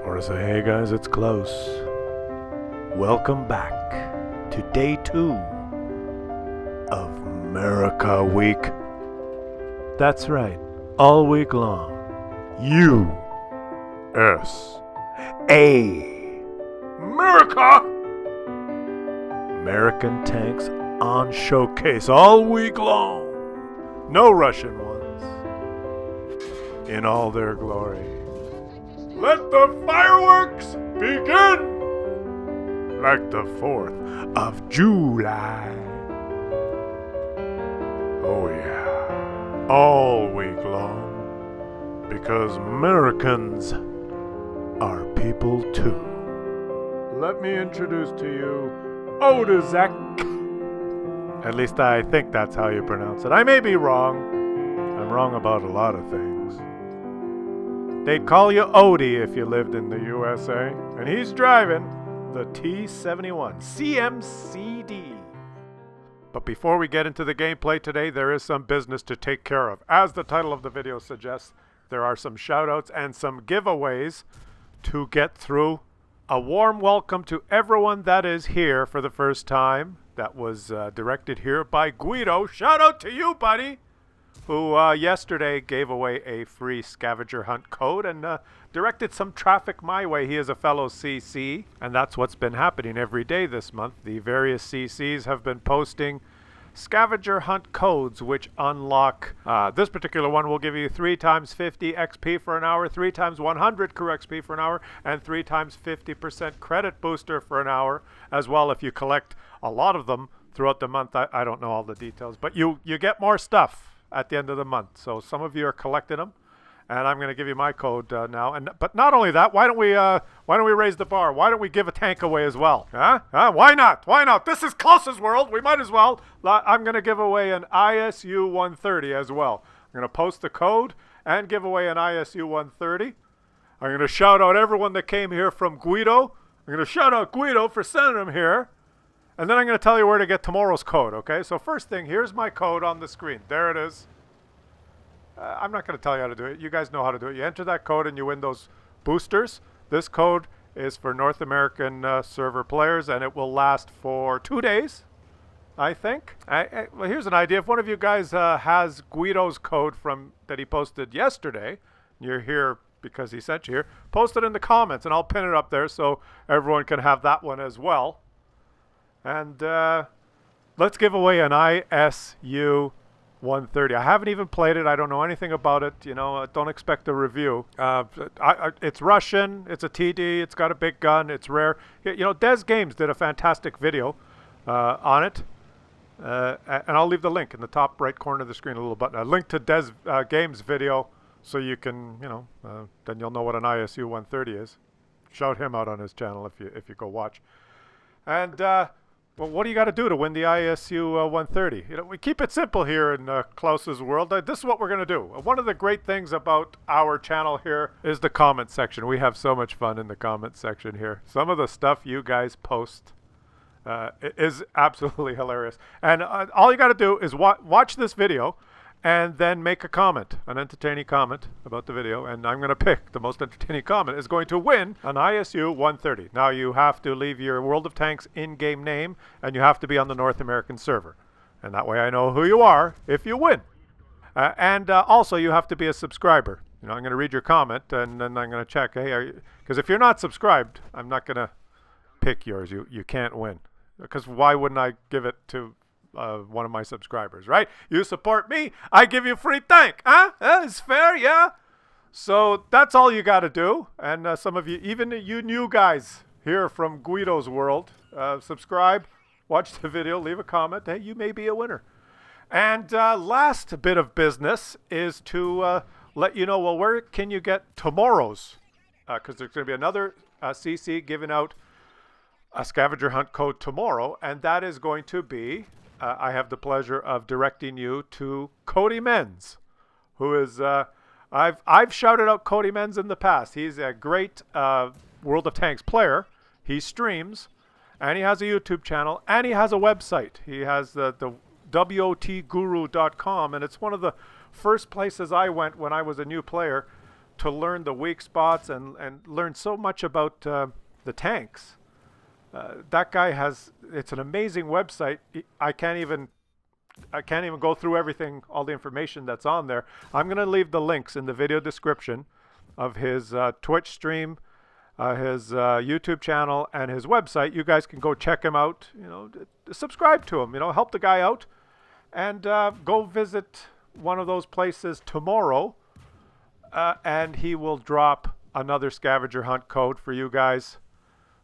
Or say, hey guys, it's Klaus. Welcome back to day 2 of America Week. That's right, all week long. USA. America! American tanks on showcase all week long. No Russian ones. In all their glory. Let the fireworks begin! Like the 4th of July. Oh yeah, all week long. Because Americans are people too. Let me introduce to you Odazek. At least I think that's how you pronounce it. I may be wrong. I'm wrong about a lot of things. They'd call you Odie if you lived in the USA. And he's driving the T-71 CMCD. But before we get into the gameplay today, there is some business to take care of. As the title of the video suggests, there are some shoutouts and some giveaways to get through. A warm welcome to everyone that is here for the first time. That was directed here by Guido. Shout out to you, buddy! Who yesterday gave away a free scavenger hunt code and directed some traffic my way. He is a fellow CC, and that's what's been happening every day this month. The various CCs have been posting scavenger hunt codes which unlock. This particular one will give you 3 times 50 XP for an hour, 3 times 100 Crew XP for an hour, and 3 times 50% credit booster for an hour as well if you collect a lot of them throughout the month. I don't know all the details, but you get more stuff at the end of the month. So some of you are collecting them, and I'm going to give you my code now. But not only that, why don't we raise the bar? Why don't we give a tank away as well? Huh? Why not? Why not? This is Klaus's world. We might as well. I'm going to give away an ISU 130 as well. I'm going to post the code and give away an ISU 130. I'm going to shout out everyone that came here from Guido. I'm going to shout out Guido for sending them here. And then I'm going to tell you where to get tomorrow's code, okay? So first thing, here's my code on the screen. There it is. I'm not going to tell you how to do it. You guys know how to do it. You enter that code and you win those boosters. This code is for North American server players, and it will last for 2 days, I think. Well, here's an idea. If one of you guys has Guido's code that he posted yesterday, you're here because he sent you here, post it in the comments, and I'll pin it up there so everyone can have that one as well. And let's give away an ISU 130. I haven't even played it. I don't know anything about it. You know, don't expect a review. It's Russian. It's a TD. It's got a big gun. It's rare. You know, Des Games did a fantastic video on it. And I'll leave the link in the top right corner of the screen, a little button. A link to Des Games video so you can, you know, then you'll know what an ISU 130 is. Shout him out on his channel if you go watch. And well, what do you got to do to win the ISU 130? You know, we keep it simple here in Klaus's world. This is what we're going to do. One of the great things about our channel here is the comment section. We have so much fun in the comment section here. Some of the stuff you guys post is absolutely hilarious. And all you got to do is watch this video and then make a comment, an entertaining comment about the video, and I'm going to pick the most entertaining comment is going to win an ISU 130. Now you have to leave your World of Tanks in-game name, and you have to be on the North American server. And that way I know who you are if you win. And also you have to be a subscriber. You know, I'm going to read your comment, and then I'm going to check, hey, because if you're not subscribed, I'm not going to pick yours. You can't win. Because why wouldn't I give it to one of my subscribers, right? You support me, I give you free tank. Huh? It's fair, yeah? So that's all you got to do. And some of you, even you new guys here from Guido's world, subscribe, watch the video, leave a comment. Hey, you may be a winner. And last bit of business is to let you know, well, where can you get tomorrow's? Because there's going to be another CC giving out a scavenger hunt code tomorrow, and that is going to be I have the pleasure of directing you to Cody Menz, who is I've shouted out Cody Menz in the past. He's a great World of Tanks player. He streams, and he has a YouTube channel, and he has a website. He has the WOTguru.com, and it's one of the first places I went when I was a new player to learn the weak spots and learn so much about the tanks. That guy has, it's an amazing website. I can't even go through everything, all the information that's on there. I'm going to leave the links in the video description of his Twitch stream, his YouTube channel, and his website. You guys can go check him out, you know, subscribe to him, you know, help the guy out, and go visit one of those places tomorrow, and he will drop another scavenger hunt code for you guys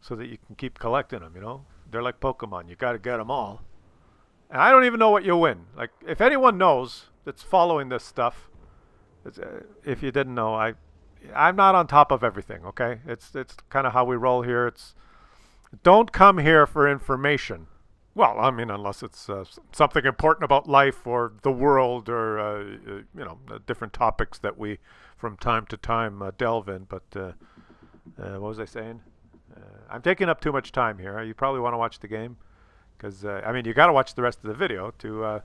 so that you can keep collecting them, you know. They're like Pokemon. You got to get them all. And I don't even know what you'll win. Like, if anyone knows that's following this stuff, if you didn't know, I'm not on top of everything, okay? It's kind of how we roll here. Don't come here for information. Well, I mean, unless it's something important about life or the world or, you know, different topics that we, from time to time, delve in. But what was I saying? I'm taking up too much time here. You probably want to watch the game because, I mean, you got to watch the rest of the video to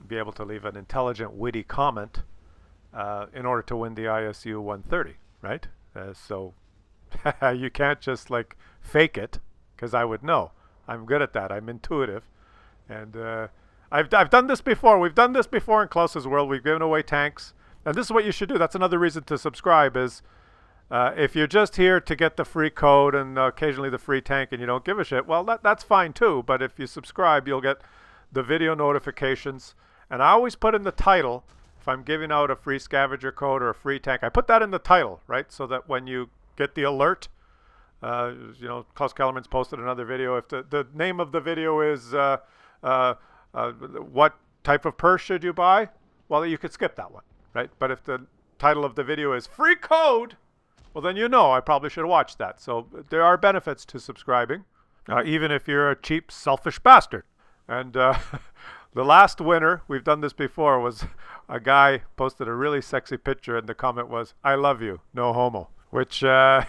be able to leave an intelligent, witty comment in order to win the ISU 130, right? So you can't just, like, fake it because I would know. I'm good at that. I'm intuitive. And I've done this before. We've done this before in Klaus's world. We've given away tanks. And this is what you should do. That's another reason to subscribe is if you're just here to get the free code and occasionally the free tank and you don't give a shit, well, that's fine too. But if you subscribe, you'll get the video notifications. And I always put in the title, if I'm giving out a free scavenger code or a free tank, I put that in the title, right? So that when you get the alert, you know, Klaus Kellerman's posted another video. If the name of the video is what type of purse should you buy? Well, you could skip that one, right? But if the title of the video is free code, well, then you know I probably should watch that. So there are benefits to subscribing, even if you're a cheap, selfish bastard. And the last winner, we've done this before, was a guy posted a really sexy picture, and the comment was, "I love you, no homo." Which, well,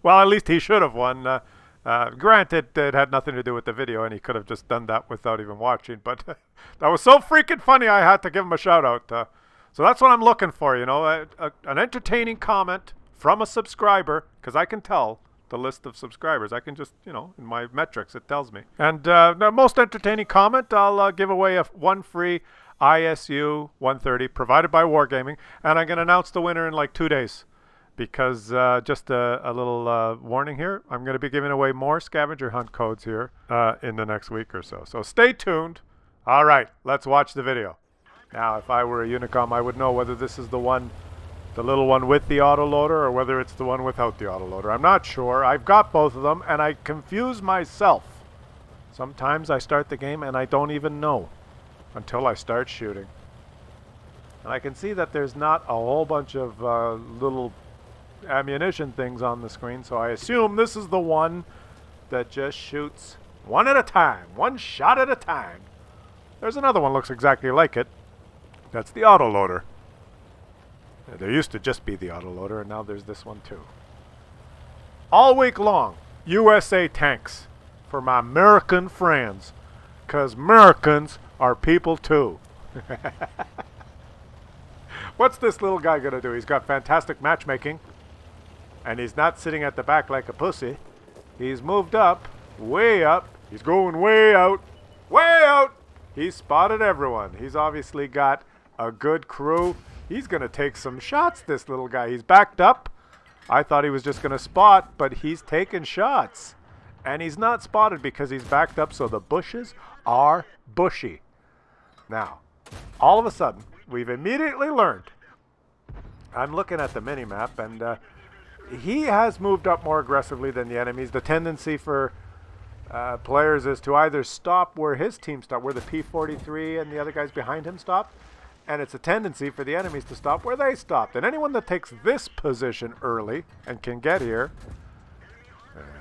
at least he should have won. Granted, it had nothing to do with the video, and he could have just done that without even watching. But that was so freaking funny, I had to give him a shout-out. So that's what I'm looking for, you know, an entertaining comment from a subscriber, because I can tell the list of subscribers. I can just, you know, in my metrics, it tells me. And the most entertaining comment, I'll give away one free ISU 130 provided by Wargaming, and I'm going to announce the winner in like 2 days. Because just a little warning here, I'm going to be giving away more scavenger hunt codes here in the next week or so. So stay tuned. All right, let's watch the video. Now, if I were a Unicom, I would know whether this is the one, the little one with the autoloader, or whether it's the one without the autoloader. I'm not sure. I've got both of them, and I confuse myself. Sometimes I start the game, and I don't even know until I start shooting. And I can see that there's not a whole bunch of little ammunition things on the screen, so I assume this is the one that just shoots one at a time, one shot at a time. There's another one looks exactly like it. That's the autoloader. There used to just be the autoloader, and now there's this one too. All week long, USA tanks for my American friends, because Americans are people too. What's this little guy gonna do? He's got fantastic matchmaking. And he's not sitting at the back like a pussy. He's moved up, way up. He's going way out, way out. He's spotted everyone. He's obviously got a good crew. He's going to take some shots, this little guy. He's backed up. I thought he was just going to spot, but he's taking shots. And he's not spotted because he's backed up, so the bushes are bushy. Now, all of a sudden, we've immediately learned. I'm looking at the mini-map, and he has moved up more aggressively than the enemies. The tendency for players is to either stop where his team stopped, where the P-43 and the other guys behind him stopped, and it's a tendency for the enemies to stop where they stopped. And anyone that takes this position early and can get here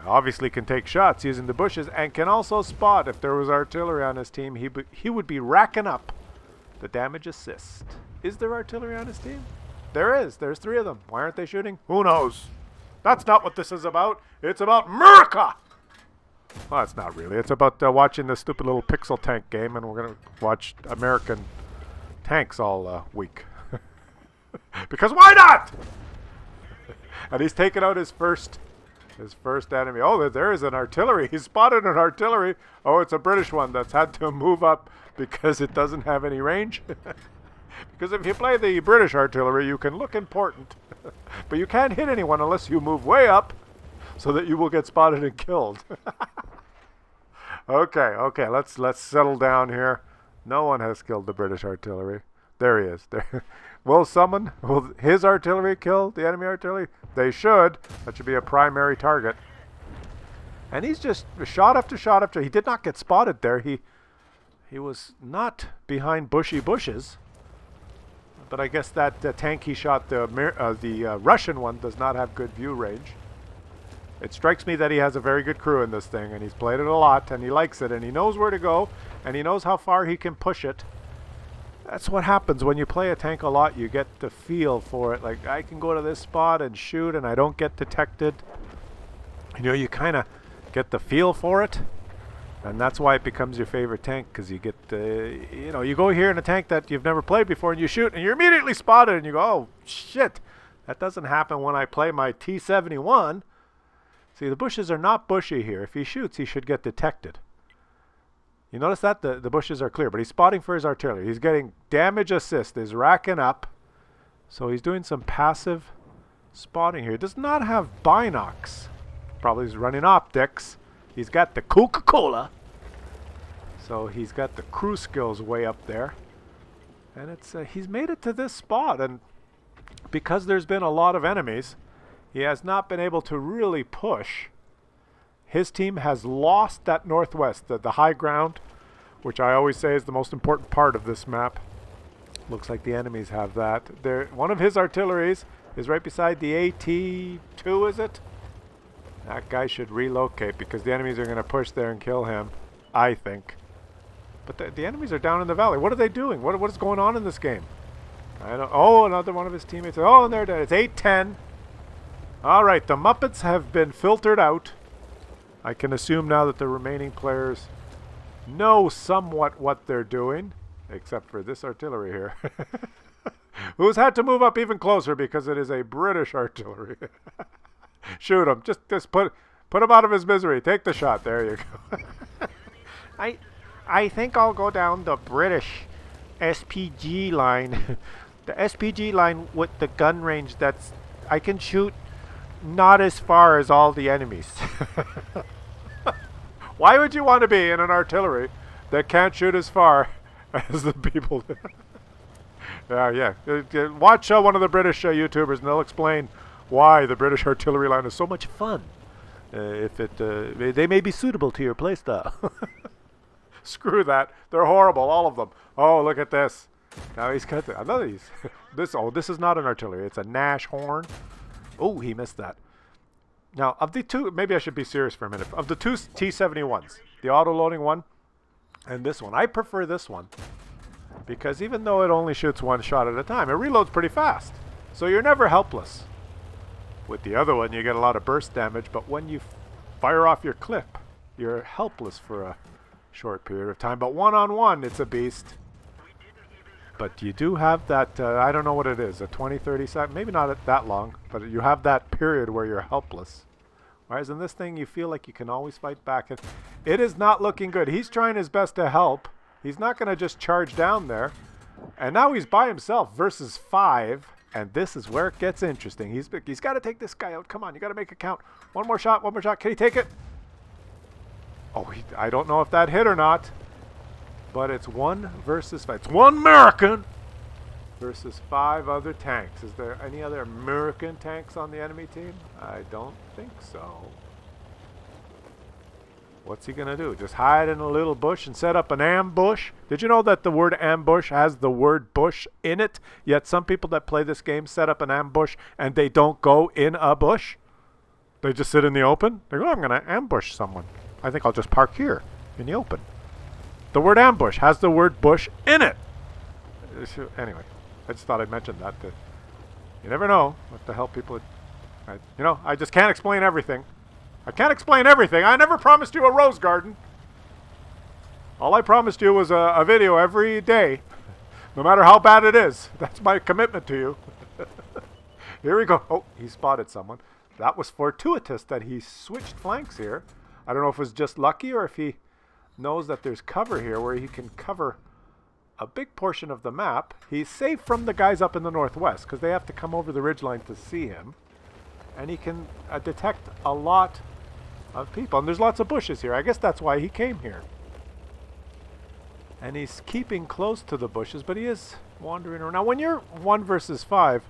obviously can take shots using the bushes and can also spot. If there was artillery on his team, he would be racking up the damage assist. Is there artillery on his team? There is. There's 3 of them. Why aren't they shooting? Who knows? That's not what this is about. It's about America! Well, it's not really. It's about watching this stupid little pixel tank game, and we're going to watch American tanks all week. Because why not? And he's taken out his first enemy. Oh, there is an artillery. He spotted an artillery. Oh, it's a British one that's had to move up because it doesn't have any range. Because if you play the British artillery, you can look important. But you can't hit anyone unless you move way up so that you will get spotted and killed. Okay, let's settle down here. No one has killed the British artillery. There he is. There. Will his artillery kill the enemy artillery? They should. That should be a primary target. And he's just shot after shot after. He did not get spotted there. He was not behind bushy bushes. But I guess that tank he shot, the Russian one, does not have good view range. It strikes me that he has a very good crew in this thing, and he's played it a lot, and he likes it, and he knows where to go, and he knows how far he can push it. That's what happens when you play a tank a lot. You get the feel for it. Like, I can go to this spot and shoot, and I don't get detected. You know, you kind of get the feel for it, and that's why it becomes your favorite tank, because you get, you know, you go here in a tank that you've never played before, and you shoot, and you're immediately spotted, and you go, oh, shit. That doesn't happen when I play my T-71. See, the bushes are not bushy here. If he shoots, he should get detected. You notice that the bushes are clear, but he's spotting for his artillery. He's getting damage assist. He's racking up. So he's doing some passive spotting here. He does not have binocs. Probably he's running optics. He's got the Coca-Cola. So he's got the crew skills way up there. And it's he's made it to this spot. And because there's been a lot of enemies, he has not been able to really push. His team has lost that northwest, the high ground, which I always say is the most important part of this map. Looks like the enemies have that. One of his artilleries is right beside the AT-2, is it? That guy should relocate because the enemies are going to push there and kill him, I think. But the enemies are down in the valley. What are they doing? What is going on in this game? I don't. Oh, another one of his teammates. Oh, and they're dead. It's 8-10. All right, the Muppets have been filtered out. I can assume now that the remaining players know somewhat what they're doing, except for this artillery here, who's had to move up even closer because it is a British artillery. Shoot him. Just put him out of his misery. Take the shot. There you go. I think I'll go down the British SPG line. The SPG line with the gun range that's I can shoot not as far as all the enemies. Why would you want to be in an artillery that can't shoot as far as the people do? Yeah. Watch one of the British YouTubers and they'll explain why the British artillery line is so much fun. They may be suitable to your playstyle. Screw that. They're horrible, all of them. Oh, look at this. Now he's got another. This is not an artillery. It's a Nash horn. Oh, he missed that. Now, of the two, maybe I should be serious for a minute. Of the two T-71s, the auto-loading one and this one, I prefer this one because even though it only shoots one shot at a time, it reloads pretty fast. So you're never helpless. With the other one, you get a lot of burst damage, but when you fire off your clip, you're helpless for a short period of time. But one-on-one, it's a beast. But you do have that, I don't know what it is, a 20, 30 second, maybe not that long, but you have that period where you're helpless. Whereas in this thing, you feel like you can always fight back. And it is not looking good. He's trying his best to help. He's not going to just charge down there. And now he's by himself versus 5. And this is where it gets interesting. He's got to take this guy out. Come on, you got to make it count. One more shot. Can he take it? Oh, I don't know if that hit or not. But it's 1 versus 5. It's 1 American versus 5 other tanks. Is there any other American tanks on the enemy team? I don't think so. What's he going to do? Just hide in a little bush and set up an ambush? Did you know that the word ambush has the word bush in it? Yet some people that play this game set up an ambush and they don't go in a bush. They just sit in the open. They go, oh, I'm going to ambush someone. I think I'll just park here in the open. The word ambush has the word bush in it. Anyway, I just thought I'd mention that. You never know what the hell people... I just can't explain everything. I can't explain everything. I never promised you a rose garden. All I promised you was a video every day, no matter how bad it is. That's my commitment to you. Here we go. Oh, he spotted someone. That was fortuitous that he switched flanks here. I don't know if it was just lucky or if he knows that there's cover here where he can cover a big portion of the map. He's safe from the guys up in the northwest because they have to come over the ridgeline to see him. And he can detect a lot of people. And there's lots of bushes here. I guess that's why he came here. And he's keeping close to the bushes, but he is wandering around. Now, when you're 1 versus 5,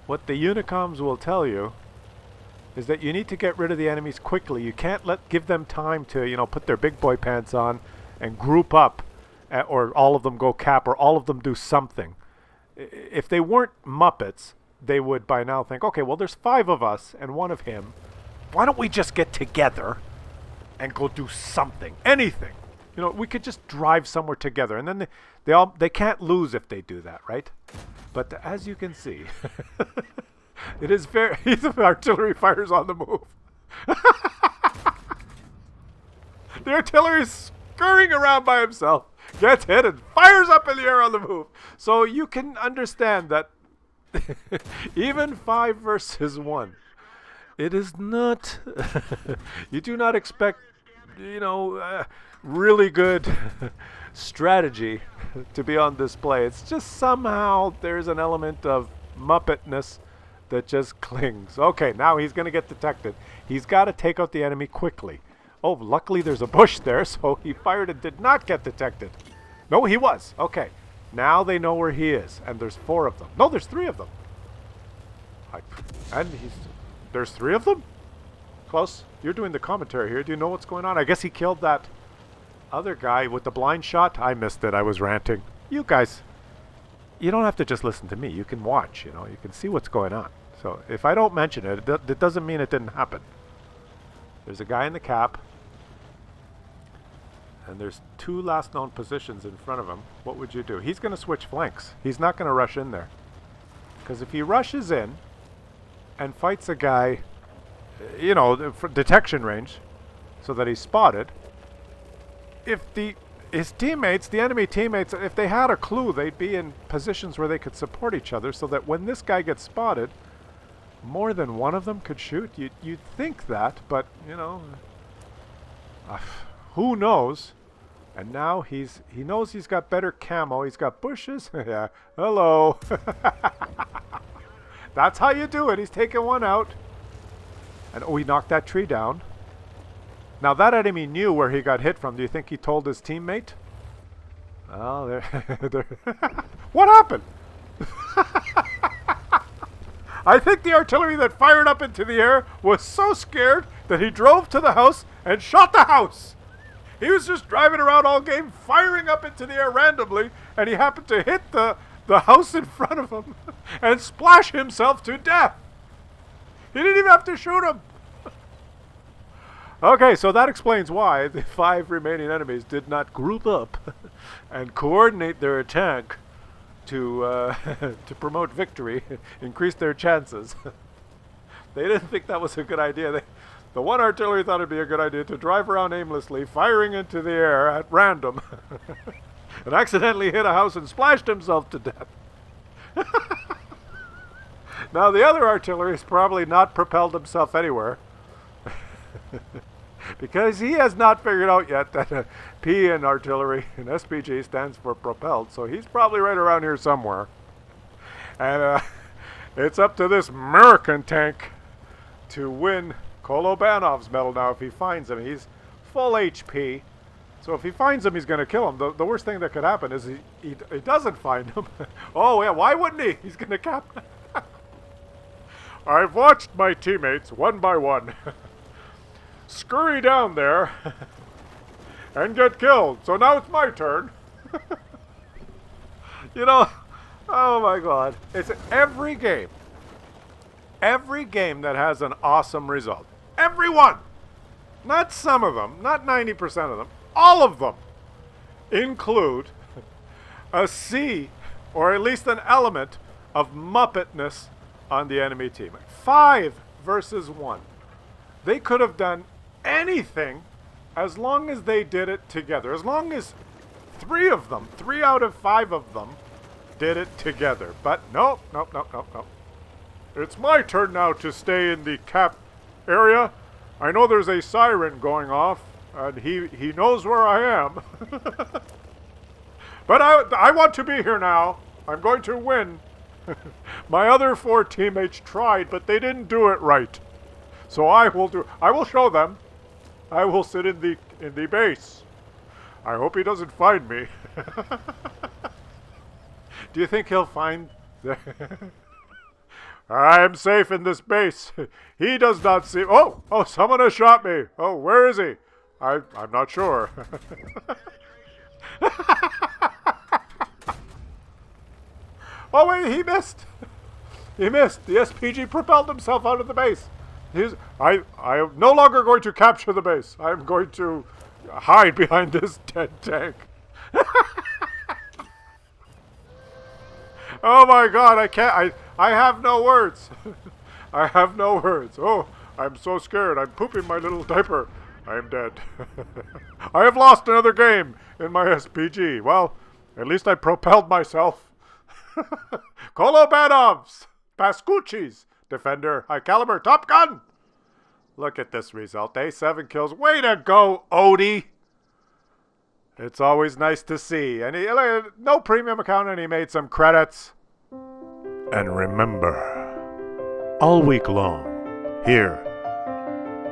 what the Unicoms will tell you is that you need to get rid of the enemies quickly. You can't give them time to, put their big boy pants on and group up, or all of them go cap, or all of them do something. If they weren't Muppets, they would by now think, okay, well, there's 5 of us and 1 of him. Why don't we just get together and go do something, anything? We could just drive somewhere together, and then they can't lose if they do that, right? But as you can see, it is very. The artillery fires on the move. The artillery is scurrying around by himself, gets hit, and fires up in the air on the move. So you can understand that even 5 versus 1, it is not. You do not expect, really good strategy to be on display. It's just somehow there's an element of Muppetness that just clings. Okay, now he's going to get detected. He's got to take out the enemy quickly. Oh, luckily there's a bush there, so he fired and did not get detected. No, he was. Okay, now they know where he is, and there's 4 of them. No, there's 3 of them. There's 3 of them? Klaus, you're doing the commentary here. Do you know what's going on? I guess he killed that other guy with the blind shot. I missed it. I was ranting. You guys, you don't have to just listen to me. You can watch, you can see what's going on. So if I don't mention it, it doesn't mean it didn't happen. There's a guy in the cap, and there's 2 last known positions in front of him. What would you do? He's going to switch flanks. He's not going to rush in there. Because if he rushes in and fights a guy, for detection range, so that he's spotted, if his teammates, the enemy teammates, if they had a clue, they'd be in positions where they could support each other, so that when this guy gets spotted, more than one of them could shoot. You'd think that, but who knows? And now he knows he's got better camo. He's got bushes. Yeah, hello. That's how you do it. He's taking one out. And he knocked that tree down. Now that enemy knew where he got hit from. Do you think he told his teammate? Oh, there. What happened? I think the artillery that fired up into the air was so scared that he drove to the house and shot the house. He was just driving around all game, firing up into the air randomly, and he happened to hit the house in front of him and splash himself to death. He didn't even have to shoot him. Okay, so that explains why the 5 remaining enemies did not group up and coordinate their attack to promote victory, increase their chances. They didn't think that was a good idea. The one artillery thought it'd be a good idea to drive around aimlessly, firing into the air at random, and accidentally hit a house and splashed himself to death. Now the other artillery has probably not propelled himself anywhere. Because he has not figured out yet that P in artillery and SPG stands for propelled, so he's probably right around here somewhere. And it's up to this American tank to win Kolobanov's medal now if he finds him. He's full HP, so if he finds him, he's going to kill him. The worst thing that could happen is he doesn't find him. Oh, yeah, why wouldn't he? He's going to cap. I've watched my teammates, one by one, scurry down there and get killed. So now it's my turn. Oh my God. It's every game that has an awesome result. Every one. Not some of them, not 90% of them. All of them include a C, or at least an element of Muppetness on the enemy team. 5 versus 1. They could have done anything as long as they did it together. As long as 3 of them, 3 out of 5 of them, did it together. But nope. It's my turn now to stay in the cap area. I know there's a siren going off, and he knows where I am. But I want to be here now. I'm going to win. My other 4 teammates tried, but they didn't do it right. So I will show them. I will sit in the base. I hope he doesn't find me. Do you think he'll find I am safe in this base. He does not see. Oh, someone has shot me. Oh, where is he? I'm not sure. Oh wait, he missed. He missed. The SPG propelled himself out of the base. I am no longer going to capture the base. I am going to hide behind this dead tank. Oh my God, I can't. I have no words. I have no words. Oh, I'm so scared. I'm pooping my little diaper. I am dead. I have lost another game in my SPG. Well, at least I propelled myself. Kolobanovs, Pascucci's, Defender, High Caliber, Top Gun. Look at this result. 7 kills. Way to go, Odie. It's always nice to see. And he, no premium account, and he made some credits. And remember, all week long, here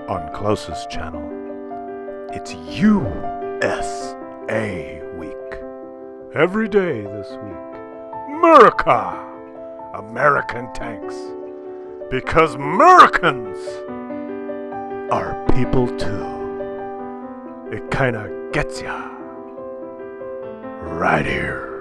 on Klaus's channel, it's USA Week. Every day this week. America! American tanks. Because Americans are people too. It kinda gets ya. Right here.